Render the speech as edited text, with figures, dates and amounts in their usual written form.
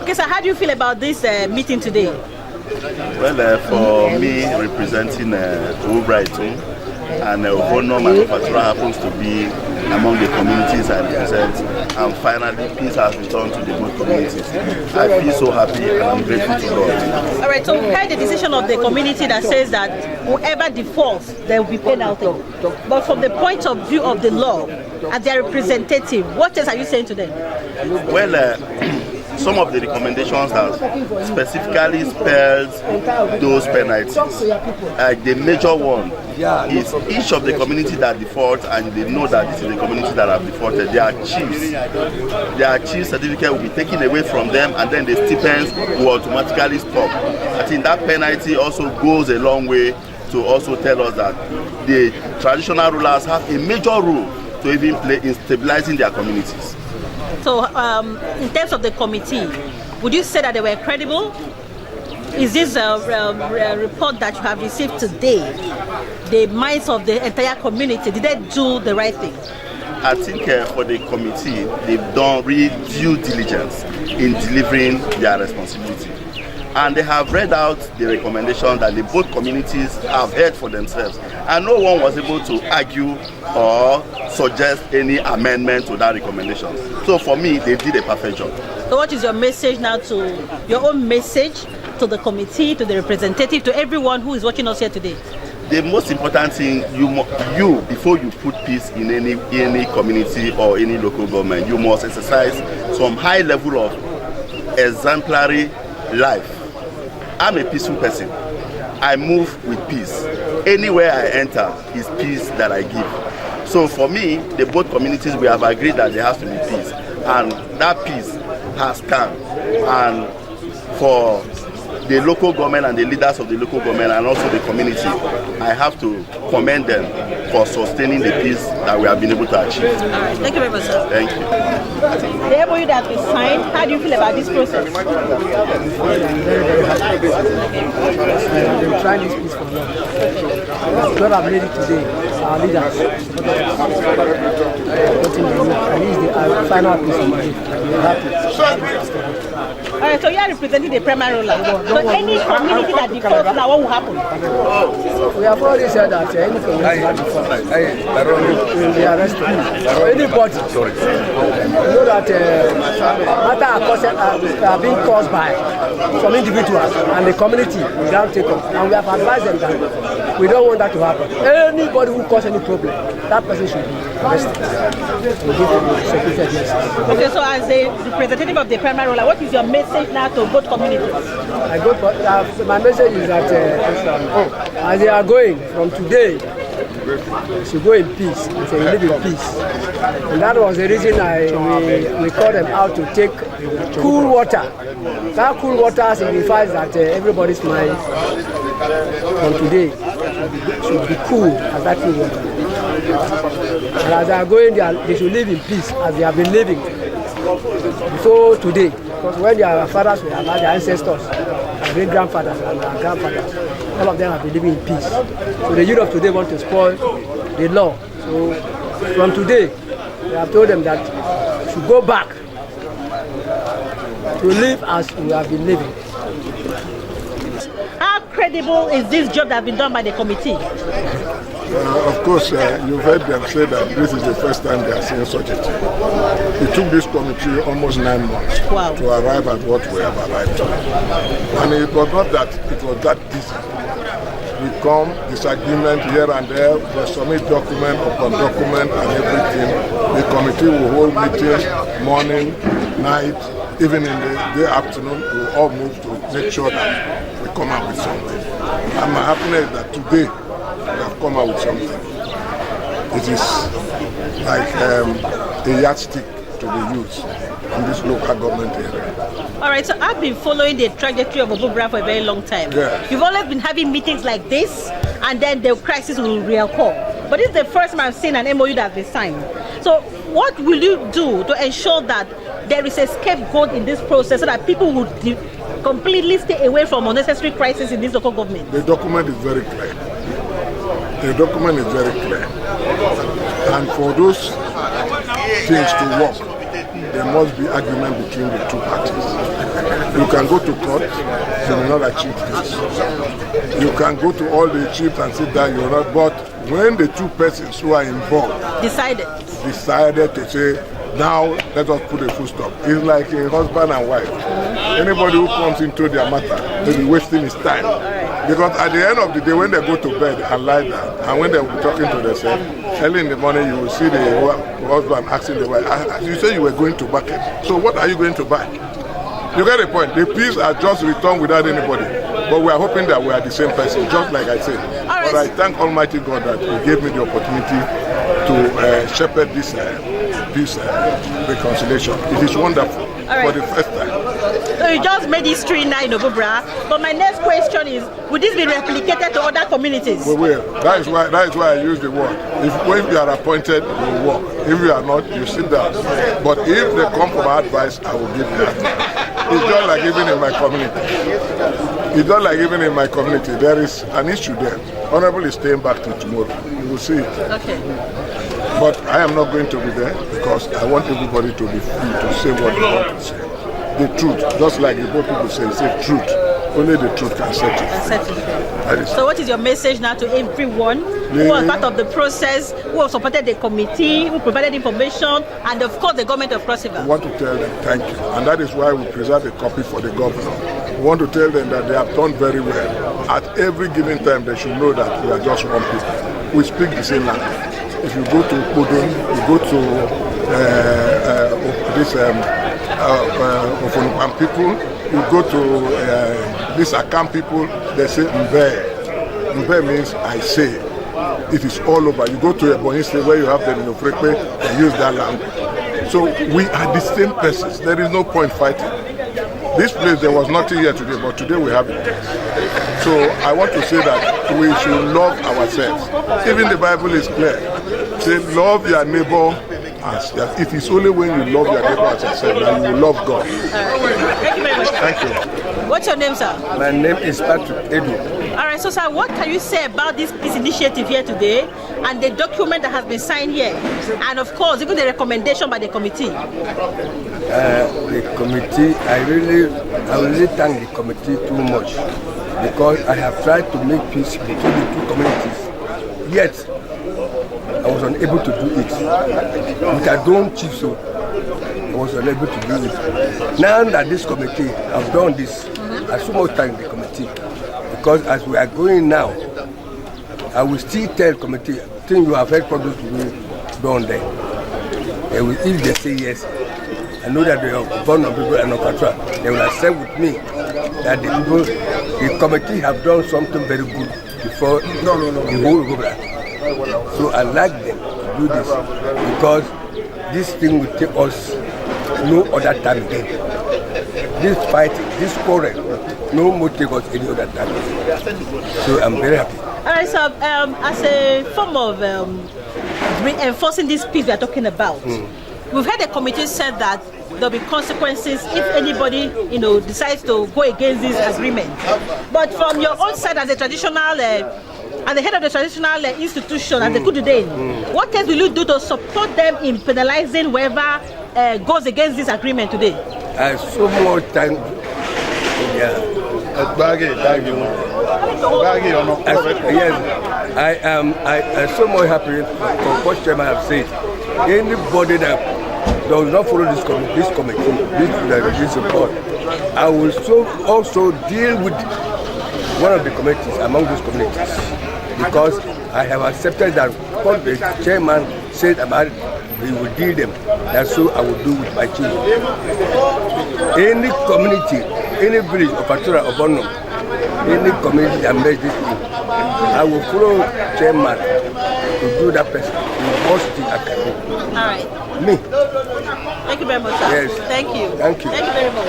Okay, so how do you feel about this meeting today? Well, for me, representing Obrighton, and Ovonum and Ofatura happens to be among the communities I represent, and finally peace has returned to the both communities. I feel so happy and I'm grateful to God. All right, so we heard the decision of the community that says that whoever defaults, there will be penalty. But from the point of view of the law, as their representative, what else are you saying to them? Well, some of the recommendations have specifically spelled those penalties. The major one is each of the community that default, and they know that this is the community that have defaulted, their chief certificate will be taken away from them, and then the stipends will automatically stop. I think that penalty also goes a long way to also tell us that the traditional rulers have a major role to even play in stabilizing their communities. So, in terms of the committee, would you say that they were credible? Is this a report that you have received today, the minds of the entire community, did they do the right thing? I think for the committee, they've done really due diligence in delivering their responsibility. And they have read out the recommendation that the both communities have heard for themselves. And no one was able to argue or suggest any amendment to that recommendation. So for me, they did a perfect job. So what is your message now your own message to the committee, to the representative, to everyone who is watching us here today? The most important thing, you before you put peace in any community or any local government, you must exercise some high level of exemplary life. I'm a peaceful person. I move with peace. Anywhere I enter is peace that I give. So for me, the both communities, we have agreed that there has to be peace. And that peace has come. And for the local government and the leaders of the local government and also the community, I have to commend them for sustaining the peace that we have been able to achieve. All right, thank you very much, sir. Thank you. The MOU that we signed, how do you feel about this process? I'm very happy. I've been trying this peace for long. God have made it today. Our leaders. At least the final peace of life. We're happy. All right, so you are representing the primary ruler. So any community that defaults now, what will happen? We have already said that any community that defaults will be arrested. Anybody. You know that matters are being caused by some individuals and the community will now take up. And we have advised them that we don't want that to happen. Anybody who causes any problem, that person should be arrested. We'll give them the security agencies. Okay, so as a representative of the primary ruler, what is your message now to both communities? My message is that as they are going from today, they should go in peace. They should live in peace. And that was the reason we called them out to take cool water. That cool water signifies that everybody's mind from today should be cool as that cool water. And as they are going, they should live in peace as they have been living before today. Because when their fathers were alive, their ancestors, our great-grandfathers and our grandfathers, all of them have been living in peace. So the youth of today want to spoil the law. So from today, we have told them that we should go back to live as we have been living. How credible is this job that has been done by the committee? Of course, you've heard them say that this is the first time they are seeing such a thing. It took this committee almost 9 months to arrive at what we have arrived at. And it was not that it was that easy. We come, disagreement here and there, we submit document upon document and everything. The committee will hold meetings, morning, night, even in the afternoon. We will all move to make sure that we come out with something. And my happiness that today, we have come out with something. It is like a yardstick to be used in this local government area. All right, so I've been following the trajectory of Ofatura for a very long time. Yes. You've always been having meetings like this, and then the crisis will reoccur. But this is the first time I've seen an MOU that has been signed. So what will you do to ensure that there is a scapegoat in this process so that people would completely stay away from unnecessary crisis in this local government? The document is very clear. The document is very clear. And for those things to work, there must be agreement between the two parties. You can go to court, you will not achieve this. You can go to all the chiefs and sit down, you will not. But when the two persons who are involved decided to say, now let us put a full stop. It's like a husband and wife. Anybody who comes into their matter will be wasting his time. Because at the end of the day, when they go to bed and lie down, and when they're talking to themselves, early in the morning you will see the husband asking the wife, you say you were going to market, so what are you going to buy? You get the point. The peace are just returned without anybody. But we are hoping that we are the same person, just like I said. But I thank Almighty God that He gave me the opportunity to shepherd this reconciliation. It is wonderful for the first time. So you just made history now in Ofatura. But my next question is, would this be replicated to other communities? We will. That is why I use the word. If you are appointed, you will work. If you are not, you sit down. But if they come for advice, I will give them. It's just like even in my community. It's just like even in my community. There is an issue there. Honorable is staying back till tomorrow. You will see it. Okay. But I am not going to be there because I want everybody to be free to say what they want to say. The truth, just like the both people say truth. Only the truth can set you free. So what is your message now to everyone who was part of the process, who have supported the committee, who provided information, and of course the government of Cross River? I want to tell them thank you. And that is why we preserve a copy for the governor. We want to tell them that they have done very well. At every given time, they should know that we are just one people. We speak the same language. If you go to Ovonum, you go to Ovonum people, you go to these Akam people, they say Mbe. Mbe means I say. It is all over. You go to Ebonyi State where you have them in Ofrekwe, they use that language. So we are the same persons. There is no point fighting. This place, there was nothing here today, but today we have it. So I want to say that we should love ourselves. Even the Bible is clear. Say, love your neighbor as yourself. It is only when you love your neighbor as yourself that you will love God. Thank you very much. Thank you. What's your name, sir? My name is Patrick Edu. All right, so sir, what can you say about this peace initiative here today and the document that has been signed here, and of course even the recommendation by the committee? The committee, I really thank the committee too much because I have tried to make peace between the two communities, yet I was unable to do it. With our own chief, so I was unable to do it. Now that this committee have done this, I so much thank the committee. Because as we are going now, I will still tell committee, think you have heard progress to be done there. If they say yes, I know that the Ovonum people and Ofatura, they will accept with me that the committee have done something very good before the whole program. So I like them to do this because this thing will take us no other time again. This fighting, this quarrel, no more take us any other time. So I'm very happy. All right, so as a form of reinforcing this peace we are talking about, we've had a committee said that there'll be consequences if anybody, decides to go against this agreement. But from your own side, as a traditional, and the head of the traditional institution, as the Kududain, what else will you do to support them in penalizing whoever goes against this agreement today? I so much thank I am so much happy for what Chairman have said. Anybody that does not follow this committee, this report, I will also deal with one of the committees among those committees because I have accepted that what the chairman said about it, he will deal them. That's so I will do with my children. Any community, any village, Ofatura, Ovonum, any community that makes this thing, I will follow chairman to do that person. He wants the academy. All right. Me. Thank you very much, sir. Yes. Thank you. Thank you. Thank you very much.